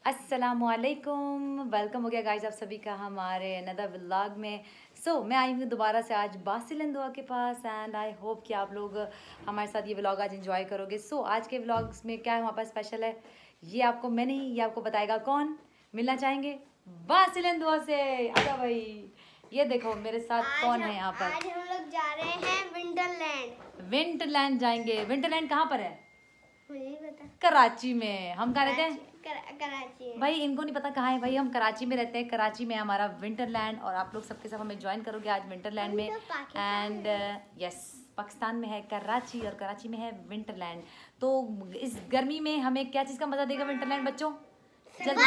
अस्सलामुअलैकुम, वेलकम हो गया गाइस आप सभी का हमारे अनदर व्लॉग में। मैं आई हूँ दोबारा से आज बासिल इंदुआ के पास एंड आई होप कि आप लोग हमारे साथ ये व्लॉग आज एंजॉय करोगे। आज के व्लॉग्स में क्या हमारे पास स्पेशल है ये आपको मैं नहीं, ये आपको बताएगा कौन। मिलना चाहेंगे बासिल इंदुआ से। आजा भाई, ये देखो मेरे साथ कौन है यहाँ पर। आज हम लोग जा रहे हैं विंटरलैंड। विंटरलैंड जाएंगे। विंटरलैंड कहाँ पर है? मुझे नहीं पता। कराची में। हम कहाँ रहते हैं? कराची में। भाई इनको नहीं पता कहाँ है। भाई हम कराची में रहते हैं। कराची में हमारा विंटरलैंड और आप लोग सबके साथ हमें ज्वाइन करोगे आज विंटरलैंड में। एंड यस, पाकिस्तान में है कराची और कराची में है विंटरलैंड। तो इस गर्मी में हमें क्या चीज़ का मज़ा देगा विंटरलैंड बच्चों? जल्दी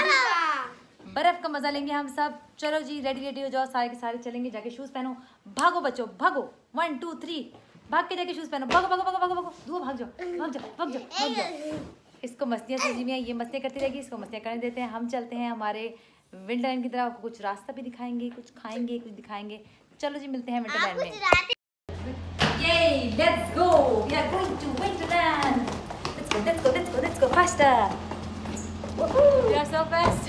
बर्फ का मज़ा लेंगे हम सब। चलो जी, रेडी हो जाओ, सारे के सारे चलेंगे। जाके शूज़ पहनो, भागो बच्चों भागो। 1 2 3 भाग के जाके शूज़ पहनो। भागो भागो भागो भागो भागो, धुआं भाग जाओ भाग जाओ भाग जाओ भाग जाओ। इसको मस्तियाँ सूझी में ये मस्तियाँ करती रहेगी, इसको मस्तियाँ करने देते हैं। हम चलते हैं हमारे विंटरलैंड की तरफ। कुछ रास्ता भी दिखाएंगे, कुछ खाएंगे, कुछ दिखाएंगे। चलो जी, मिलते हैं विंटरलैंड में। Yay, let's go. We are going to Winterland. Let's go faster. We are so fast.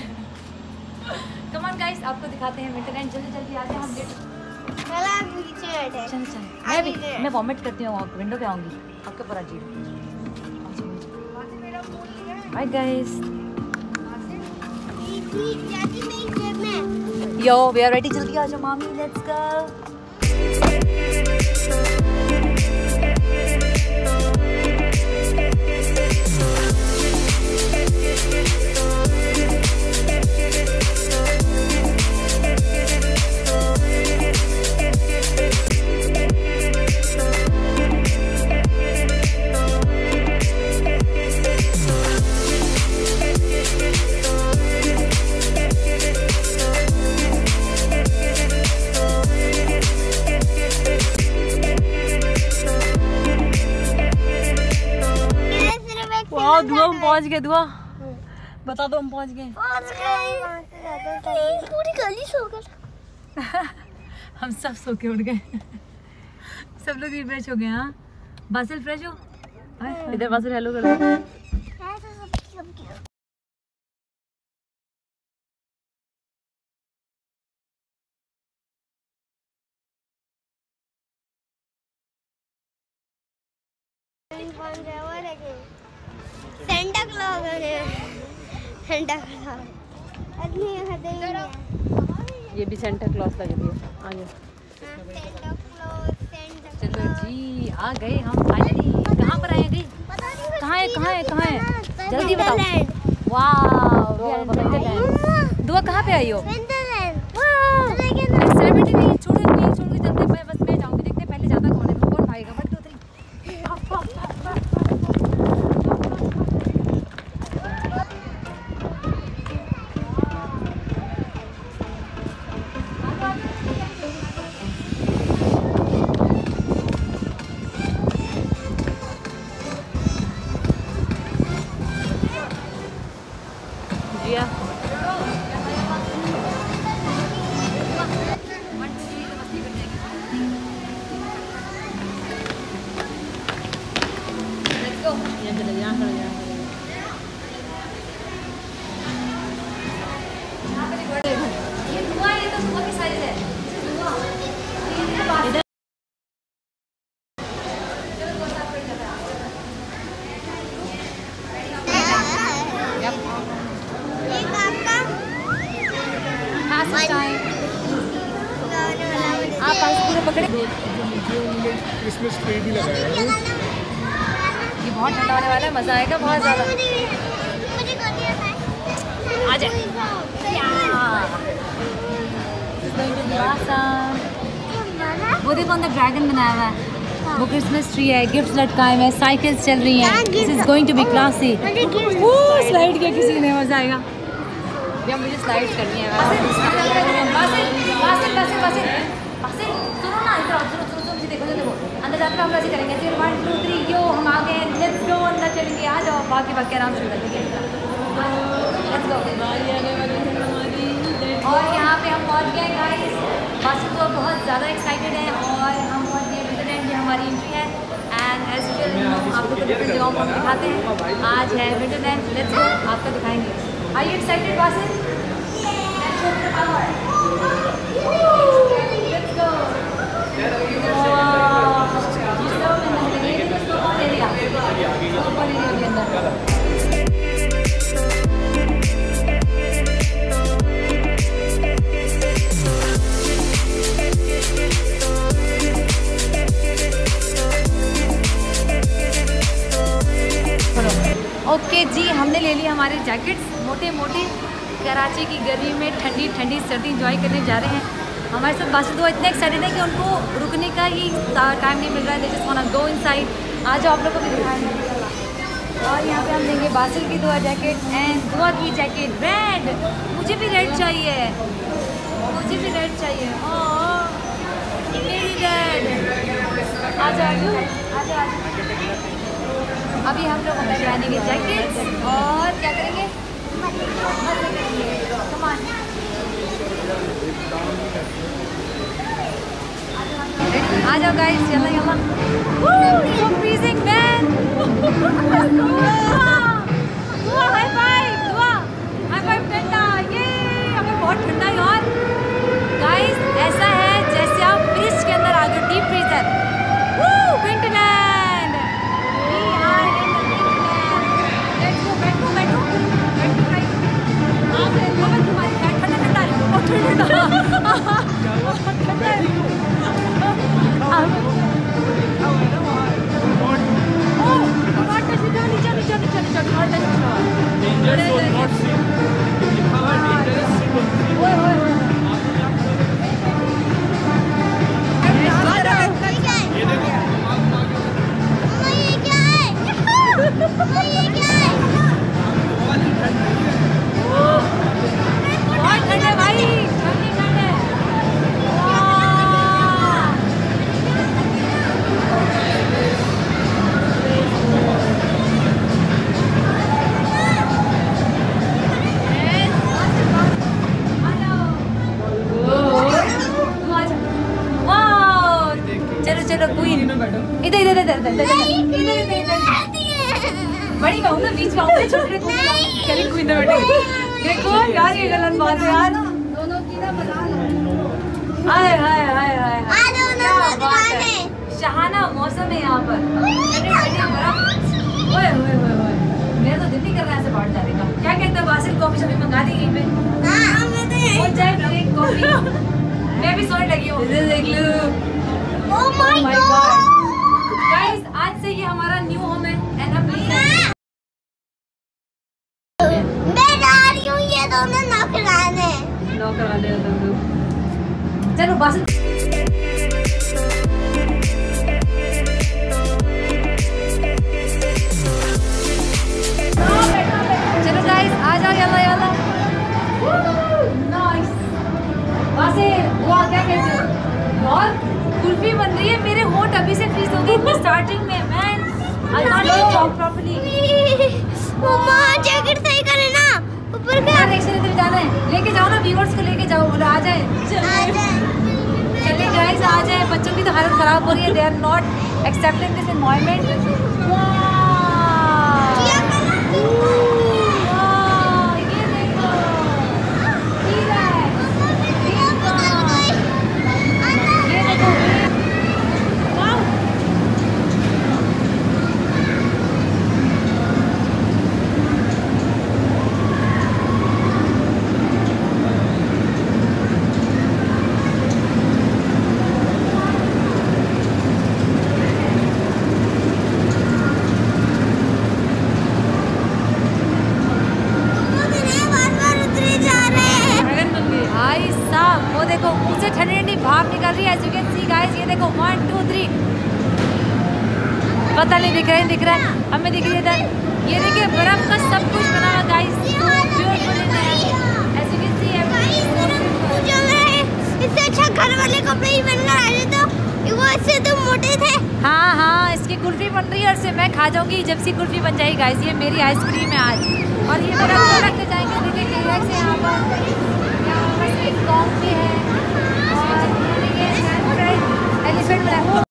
Come on guys, आपको दिखाते हैं विंटरलैंड। जल्दी आ जाए, हम चल। मैं वॉमिट करती हूँ, विंडो पे आऊँगी आपके ऊपर। अजीब। Bye guys. Yo, we are ready. जल्दी आ जाओ मामी, let's go. दुआ हम पहुंच गए। दुआ बता दो, हम पहुंच गए। पूरी गली सो गई। हम सब सो के उठ गए। सब लोग रिफ्रेश हो गए। हाँ बासिल फ्रेश हो? इधर बासिल हेलो कर दो। सेंटा क्लॉज है। ये भी सेंटा क्लॉज लग रही है। आ जाओ। चलो जी, आ गए हम फाइनली। कहाँ पर आए? कहाँ है? जल्दी बताओ। वाह, दुआ कहाँ पे आई हो? एक्साइटमेंट नहीं है। छोड़ के चलते। बस मैं जाऊँगी, देखते हैं पहले ज़्यादा कौन है, कौन भागेगा। 1 2 3 जिया। ये दुआ, ये तो दुआ की साइज है। आप पूरे पकड़े। क्रिसमस ट्री भी लगाया है। ये बहुत ठंडा होने वाला है, मजा आएगा बहुत ज्यादा। आ जाए। वो देखो अंदर ड्रैगन बनाया हुआ है, वो क्रिसमस ट्री है, गिफ्ट लटकाए हुए हैं, साइकिल्स चल रही हैं। This is going to be classy. Slide किया किसी ने, मजा आएगा। या मुझे स्लाइड करनी है। सुनो ना, इधर सुनो, देखो अंदर जाकर हम ऐसे करेंगे। फिर 1 2 3 यो, हम आ गए। लेट्स गो, अंदर चलेंगे। आ जाओ, बाकी आराम से करेंगे। Let's go. और यहाँ पे हम पहुँच गए गाइस। बासिल तो बहुत ज़्यादा एक्साइटेड है और हम पहुँच गए विंटरलैंड। ये हमारी एंट्री है एंड एज यूजुअल आप लोग को डिफरेंट जगहों पर दिखाते हैं। आज है विंटरलैंड, लेट्स गो, आपको दिखाएंगे। Are you excited, Basil? Let's show the power. Let's go. Okay जी, हमने ले लिए हमारे जैकेट्स मोटे मोटे। कराची की गर्मी में ठंडी ठंडी सर्दी एंजॉय करने जा रहे हैं। हमारे साथ बासिल दुआ इतने एक्साइटेड है कि उनको रुकने का ही टाइम नहीं मिल रहा है। They just want to go inside. आज आप लोगों को भी दिखाएंगे। और यहाँ पे हम लेंगे बासिल की दुआ जैकेट एंड दुआ की जैकेट रेड। मुझे भी रेड चाहिए, मुझे भी रेड चाहिए। मेरी रेड। आ जाओ। अभी हम लोग अपने पहनेंगे जैकेट्स और क्या करेंगे? कमान। आ जाओ गाइस, चलो Yalla. So freezing man। High five ठंडा। ये हमें बहुत ठंडा है यार। गाइस ऐसा है जैसे आप फ्रिज के अंदर आ गए, deep freezer. Winterland. We are in the Winterland। Let's go, बैठो। तुम्हारी ठंडा है। बड़ी कहूँ ना, बीच में आऊँ, छोटे क्वीन में बैठे। देखो यार, ये गलत बात है यार। दोनों की ना बना लो। हाय शहाना मौसम है यहाँ पर। मेरा तो दिल नहीं कर रहा है ऐसे बाहर जाने का। क्या कहते हो बासिल, कॉफी शॉपी मंगा दी यहीं पे? हो जाए फिर एक कॉफी। मैं भी सोने लगी हूँ। देख लो। Oh my God। Guys, आज से ये हमारा न्यू होम है एंड हम मैं जा रही हूँ ये दोनों नौकराने। चलो बासिल। चलो गाइस, आ जाओ यल्ला। नाइस। बासिल वाह, क्या कहते हो? और कुल्फी बन रही है। मेरे होंठ अभी से फ्रीज हो गई स्टार्टिंग में। Man I can't talk properly. मम्मा जैकेट सही करे ना, ऊपर का डायरेक्शन में जाना है। लेके जाओ ना, व्यूअर्स को लेके जाओ। बोलो आ जाए। चले गाइस, आ जाए। बच्चों की तो हालत खराब हो रही है। They are not accepting this environment. देखो मुंह से ठंडी ठंडी भाप निकल रही है। As you can see guys, ये देखो 1 2 3। पता नहीं दिख रहा है हमें, दिख रही है इधर। ये देखिए बर्फ का सब कुछ बना हुआ guys. As you can see इससे अच्छा घर वाले कपड़े ही बनकर आ रहे तो वो इससे तो मोटे थे। हाँ, इसकी कुल्फी बन रही है और से मैं खा जाऊंगी जब सी कुल्फी बन जाएगी गाइस। ये मेरी आइसक्रीम है आज। और ये मेरा प्रोडक्ट जाएंगे। देखिए टेरेक्स है यहाँ पर कॉफी है और एलिफेंट बनाया।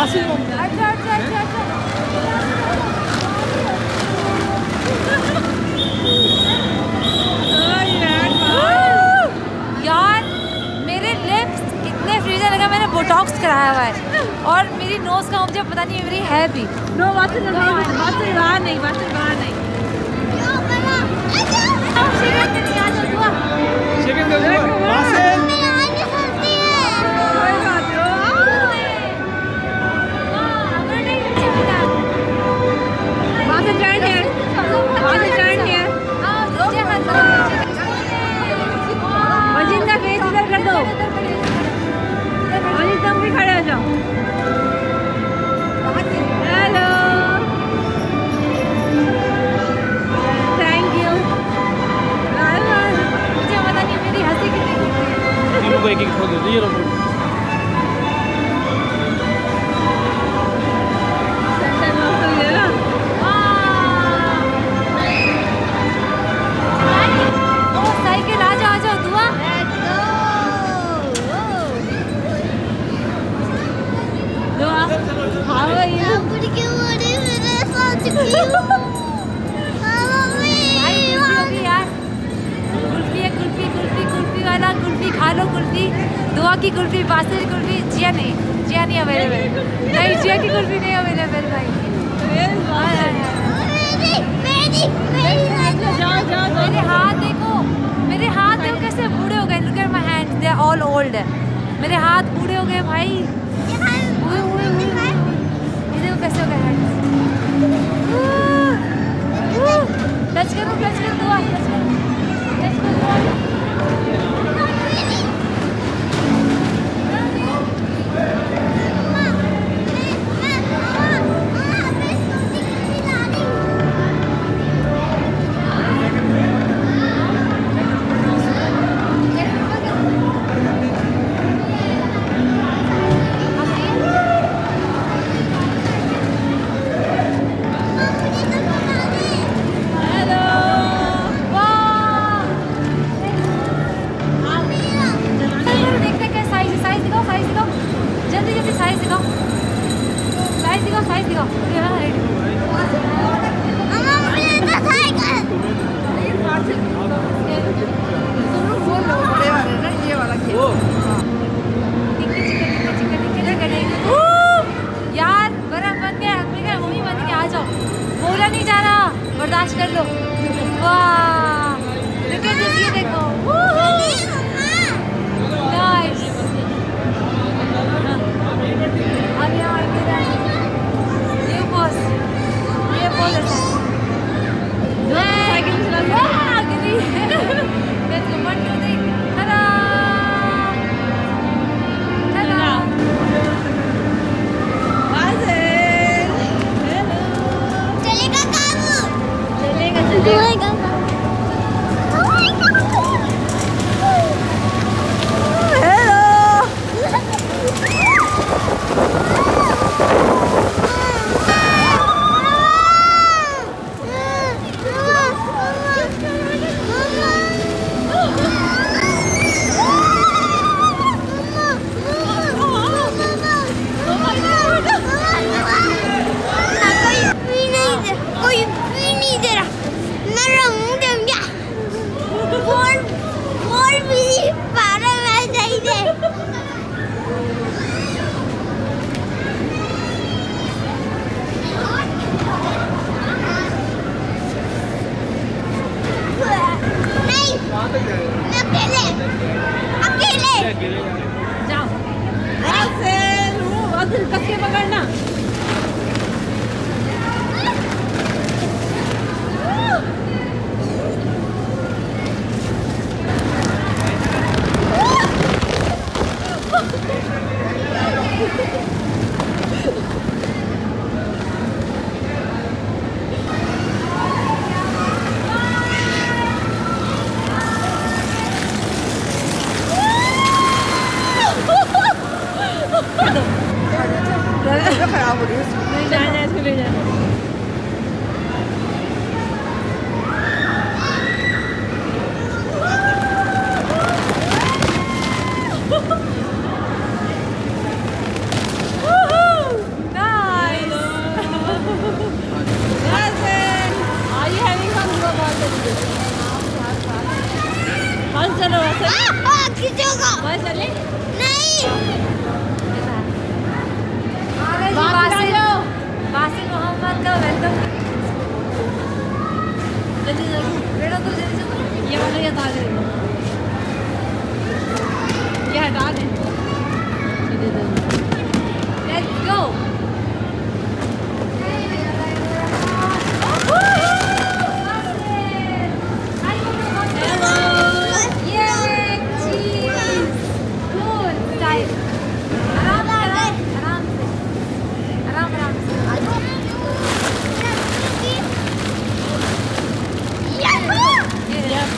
अच्छा अच्छा अच्छा अच्छा। यार मेरे लिप्स इतने फ्रीजर लगा, मैंने बोटॉक्स कराया हुआ है और मेरी नोज का मुझे पता नहीं मेरी है भी। नो वाटर बाहर नहीं, वाटर बाहर नहीं। वजिंदा फेस इधर कर दो, वजिंदा तुम भी खड़े हो जाओ। Hello, thank you. मुझे पता नहीं मेरी हंसी कितनी लोगों को एक खोल दो ये लोग। साइकिल आ जाओ दुआ। How are you? कुल्फी वाला कुल्फी खा लो। कुल्फी दुआ की कुल्फी, बासिर की कुल्फी। जिया नहीं अवेलेबल। नहीं, जिया की कुल्फी नहीं अवेलेबल भाई। मेरे हाथ देखो कैसे बूढ़े हो गए। Look at my hands, they are all old. मेरे हाथ बूढ़े हो गए भाई। ये देखो कैसे हो गए हैंड्स। टच करो दुआ, टच करो दुआ। यार बर्फ बन गया, मम्मी बन के आ जाओ। बोला नहीं जा रहा, बर्दाश्त कर लो। वाह ये देखो, नाइस। अब यहाँ ये पोज अच्छा है। जाओ कस के पकड़ना। बस चले नहीं वासिल मोहम्मद का वेलकम। जल्दी जल्दी बेटा तो जल्दी ये वाला ये हटा दे, ये हटा दे। Let's go.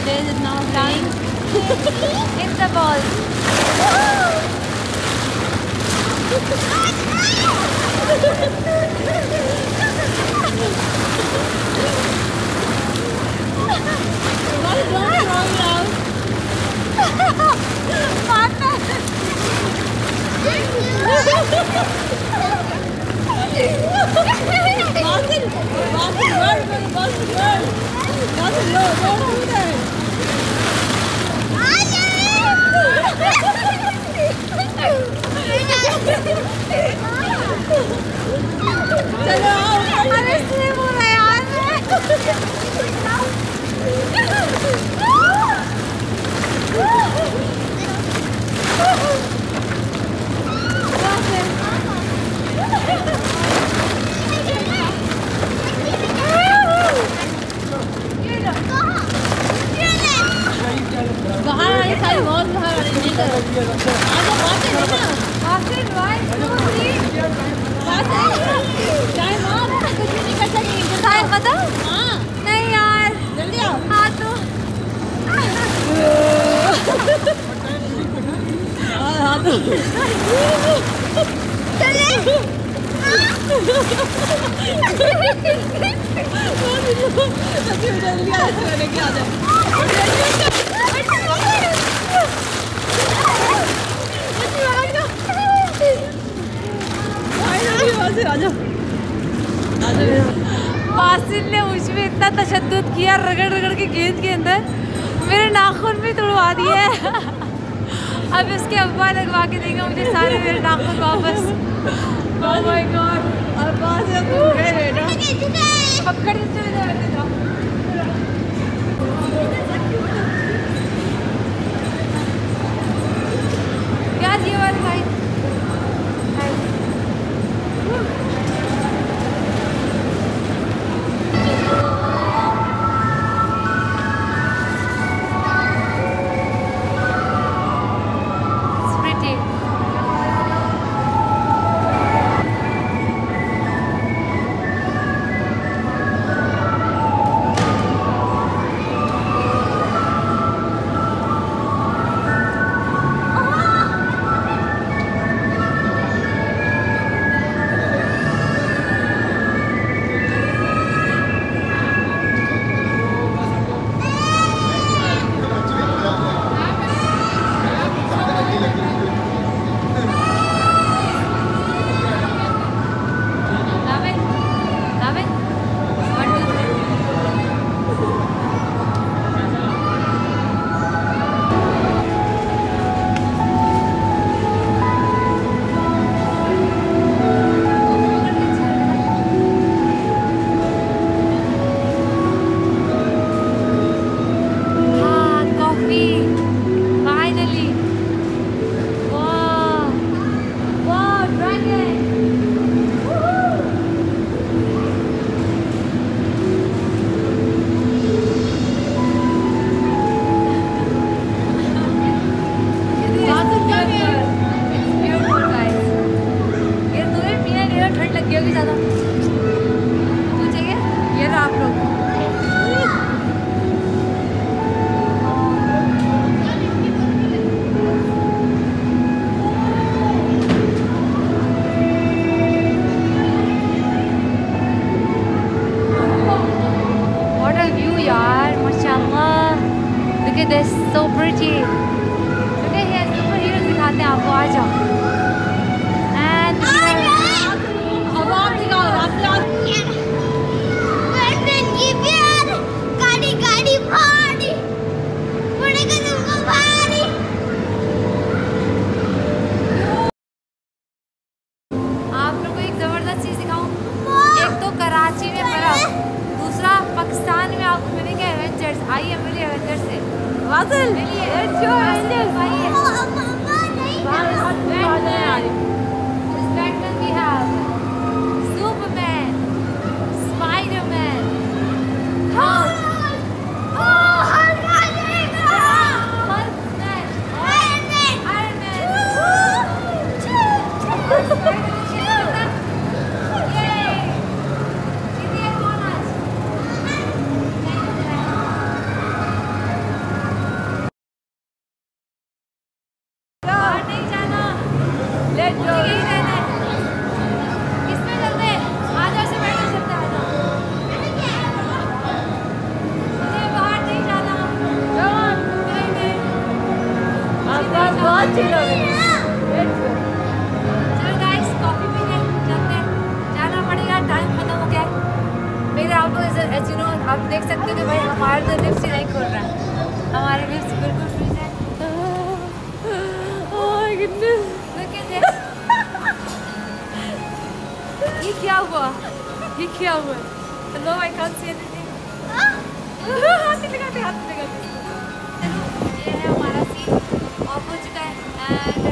Plane is now flying. Hit the ball. What is wrong now? Martin, where? Martin, no, don't do that. चलो आओ। अरे स्लिप हो रहा है यार। बाहर आने सारी बहुत बाहर आने नहीं करो। आजा बात है ना। वासिल 1 2 3 बात है। टाइम ऑफ, कुछ भी नहीं कर सकेंगे। टाइम खत्म। हाँ नहीं यार जल्दी आओ। हाँ तो हाँ तो चले जल्दी आ लेके आ जाओ। वासिल ने मुझमें इतना तशद्दुद किया, रगड़ रगड़ के गेंद के अंदर मेरे नाखून भी तुड़वा दिए। अब उसके अब्बा लगवा के देंगे मुझे सारे मेरे नाखून वापस। Oh my God. अब्बा से तुम गए बेटा। पकड़ के चले जाओ, बैठे जाओ। यार ये वाला side Wasil Let's go, Angel. This Batman we have Superman, Spider-Man, Hulk, Hulkman, Iron Man. Yay! जीतिए कौन आज? बाहर नहीं जाना, Let's go. यही रहना है। किसमें चलते हैं? आजा से बैठे चलते हैं, आजा। मुझे बाहर नहीं जाना। Come on. नहीं। आसपास बहुत चिल हो गई। Let's go. चलो गाइस, कॉफी पीने चलते हैं। जाना पड़ेगा, टाइम खत्म हो गया है। मेरे आप लोग एज यू नो आप देख सकते हो कि भाई हमारे तो लिप्स ही नहीं खुल रहा है। हमारे लिप्स बिल्कुल फ्रीज है। Oh my goodness. Look at this. ये क्या हुआ? ये क्या हुआ? Hello, I can't see anything. हाथ नहीं लगाते, हाथ नहीं लगाते. ये है हमारा सीन ऑफ हो चुका है एंड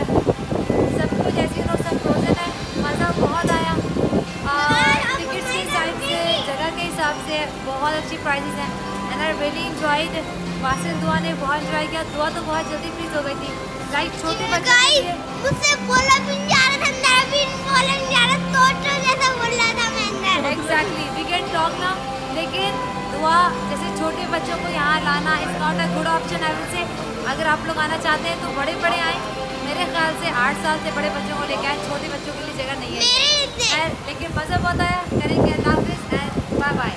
सब कुछ ऐसे नो सब फ्रोजन है। मज़ा बहुत आया। टिकट्स के हिसाब से, जगह के हिसाब से बहुत अच्छी प्राइसेस हैं and I really enjoyed. Wasil Dua ने बहुत एंजॉय किया। दुआ तो बहुत जल्दी फ्रीज हो गई थी। लाइक छोटे बच्चों के लिए मुझसे बोला भी नहीं जा रहा था, अंदर भी बोला नहीं जा रहा, तो जैसा बोल रहा था मैं अंदर। एग्जैक्टली वी कैन टॉक ना, लेकिन दुआ जैसे छोटे बच्चों को यहाँ लाना is not a good option I will say. अगर आप लोग आना चाहते हैं तो बड़े बड़े आए। मेरे ख्याल से 8 साल से बड़े बच्चों को लेके आए, छोटे बच्चों के लिए जगह नहीं है। लेकिन मज़ा बहुत आया। करेंगे अल्लाह हाफिज़ एंड बाय बाय।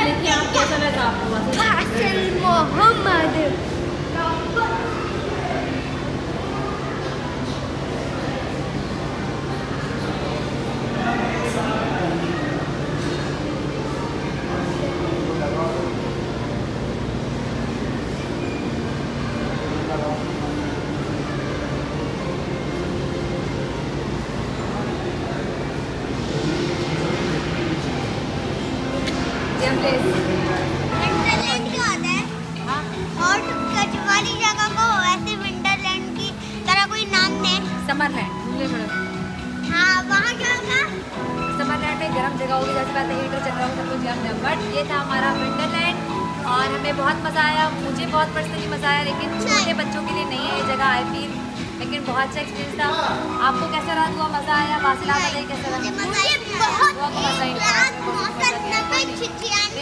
देखिए आप कैसा लगा आपको? मोहम्मद विंटरलैंड क्या होता है? और कचवाली जगह को ऐसे विंटरलैंड की तरह कोई नाम दे। समरलैंड, हाँ, वहाँ क्या होगा? समरलैंड में गर्म जगह होगी, जैसे पहले हीटर चल रहा होगा, सब कुछ गर्म है। बट ये था हमारा विंटरलैंड और हमें बहुत मज़ा आया। मुझे बहुत पर्सनली मज़ा आया, लेकिन छोटे बच्चों के लिए नहीं है ये जगह आई फील। लेकिन बहुत अच्छा एक्सपीरियंस था। आपको कैसा रहा? हुआ मज़ा आया? वासिल आप बताइए कैसा रहा? बहुत मज़ा आया।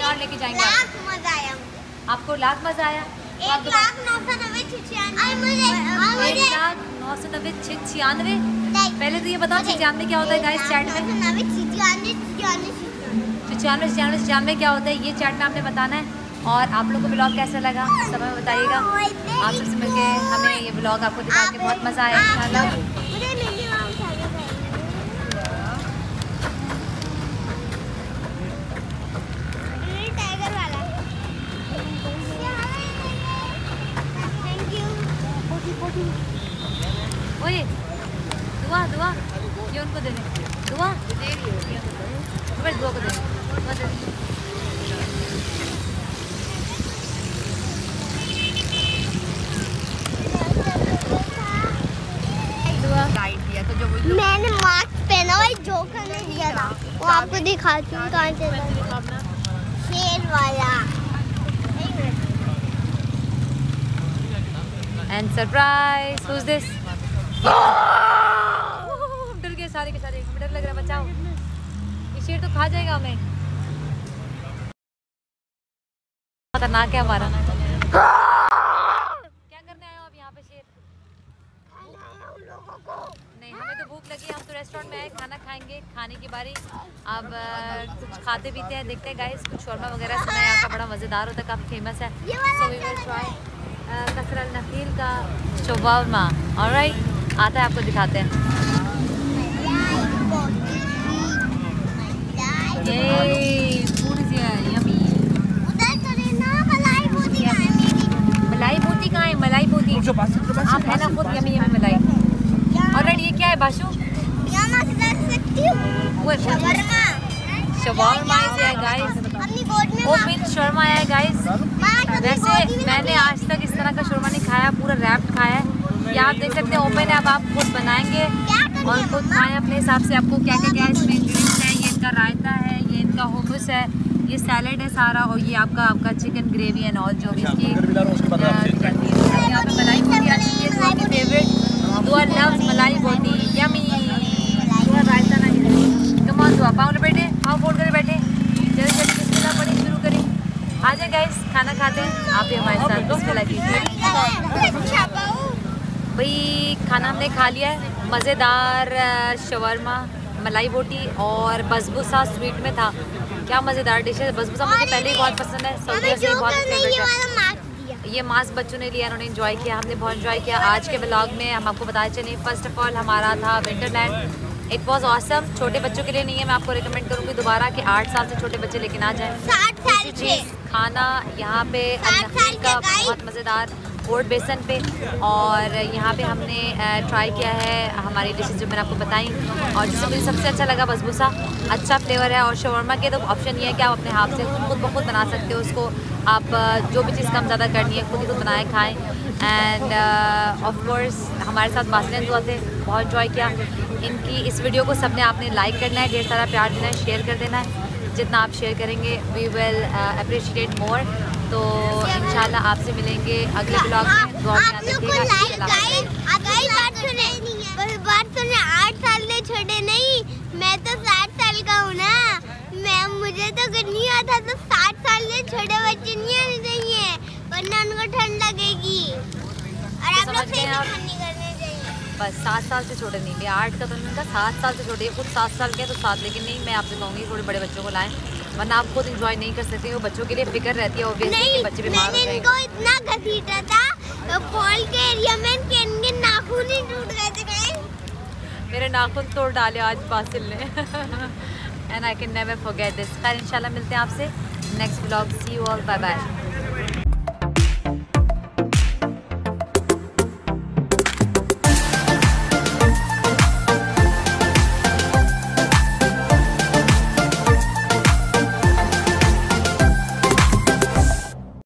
और लेके जाएंगे मजा आया। आपको लाख मज़ा आया? 1,996,996। पहले तो ये बताओ 96 क्या होता है गाइस चैट में? 96 क्या होता है ये चैट में आपने बताना है। और आप लोगों को ब्लॉग कैसा लगा सब हमें बताइएगा। आप सबसे मिलके हमें ये ब्लॉग आपको दिखा के बहुत मज़ा आया इंशाल्लाह। ओए दुआ ये उनको दे दे। दुआ दुआ को दे दे। मैंने मास्क पहना हुआ जोकर ने दिया था, वो आपको दिखाती हूँ कहाँ से शेर वाला। And surprise who's this? डर गए सारे के सारे, हमें डर लग रहा है। बचाओ, ये शेर तो खा जाएगा हमें। खतरनाक है हमारा। क्या करने आए हो आप यहाँ पे? शेर नहीं, हमें तो भूख लगी, हम तो रेस्टोरेंट में आए, खाना खाएंगे, खाने की बारी। अब कुछ खाते पीते हैं, देखते हैं गाइस। कुछ शौरमा वगैरह सुना है यहाँ का बड़ा मज़ेदार होता है, काफ़ी फेमस है। सो वी विल ट्राई कसरल नखील का शौरमा। ऑलराइट, आता है, आपको दिखाते हैं। ये पूरी सी है यम्मी। मलाई बोती कहाँ है? मलाई बोती आप है ना खुद यम्मी यम्मी मलाई। ऑलराइट, ये शवारमा है गाइस, अपनी गोद में ओपन शर्मा है गाइस। वैसे मैंने आज तक इस तरह का शर्मा नहीं खाया, पूरा रैप्ड खाया है। ये आप देख सकते हैं ओपन है, अब आप खुद बनाएंगे और खुद खाएं अपने हिसाब से। आपको क्या क्या इसमें इंग्रेडिएंट्स है, ये इनका रायता है, ये इनका हुमस है, ये सैलेड है सारा, और ये आपका चिकन ग्रेवी एंड ऑल जो भी इसकी यहाँ पे मलाई बोटी आ चुकी है, आपकी फेवरेट। दुआ लव्स मलाई बोटी, यमी। दुआ रायता ना कम ऑन दुआ, पाँव बैठे, पाँव फोल्ड कर बैठे, जल्दी जल्दी बिस्मिल्लाह पढ़ी शुरू करें। आ जाए गाइस, खाना खाते हैं, आप भी हमारे साथ बिस्मिल्लाह कीजिए। भाई खाना हमने खा लिया है, मज़ेदार शवरमा, मलाई बोटी और बसबूसा स्वीट में था। क्या मज़ेदार डिश है। बसबूसा मुझे पहले ही बहुत पसंद है, सऊदी से बहुत फेवरेट है। ये मास्क बच्चों ने लिया, उन्होंने एंजॉय किया, हमने बहुत एंजॉय किया। आज के ब्लॉग में हम आपको बताते चले, फर्स्ट ऑफ ऑल हमारा था विंटरलैंड। It was awesome. छोटे बच्चों के लिए नहीं है, मैं आपको रिकमेंड करूँगी दोबारा कि 8 साल से छोटे बच्चे लेकिन आ जाएँ। 60 साल से खाना यहाँ पे का बहुत मज़ेदार ओट बेसन पे, और यहाँ पे हमने ट्राई किया है हमारी डिशेस जो मैंने आपको बताई, और जिससे मुझे सबसे अच्छा लगा बसबूसा। अच्छा फ्लेवर है, और शवरमा के तो ऑप्शन ये है कि आप अपने हाथ से खुद ब खुद बना सकते हो उसको। आप जो भी चीज़ कम ज़्यादा करनी है खुद ही खुद बनाए खाएँ। एंड ऑफ कोर्स हमारे साथ बासिन दुआ थे, बहुत एंजॉय किया। इनकी इस वीडियो को सबने आपने लाइक करना है, ढेर सारा प्यार देना है, शेयर कर देना है। जितना आप शेयर करेंगे वी विल अप्रिशिएट मोर। तो इंशाल्लाह आपसे मिलेंगे अगले ब्लॉग में। दुआ में याद रखिएगा। बात सुने, 8 साल से छोटे नहीं, मैं तो 60 साल का हूँ ना। मुझे तो कुछ नहीं आता, तो 60 साल से छोटे बच्चे नहीं आने चाहिए, वरना उनको ठंड लगेगी। और आप लोग से नहीं करने चाहिए। बस 7 साल से छोटे नहीं, 8 का तो नहीं था, 7 साल से छोटे। खुद 7 साल के तो 7, लेकिन नहीं, मैं आपसे कहूँगी थोड़े बड़े बच्चों को लाएं, वरना आप खुद एंजॉय नहीं कर सकते। वो बच्चों के लिए फिक्र रहती है ऑब्वियसली, बच्चे बीमार हो जाएंगे। इनको इतना घसीटा था तो फॉल के एरिया में इनके नाखून ही टूट गए थे। मेरे नाखून तोड़ डाले आज बासिल ने। And I can never forget this. खैर इंशाल्लाह मिलते हैं आपसे next vlog. See you all, bye bye.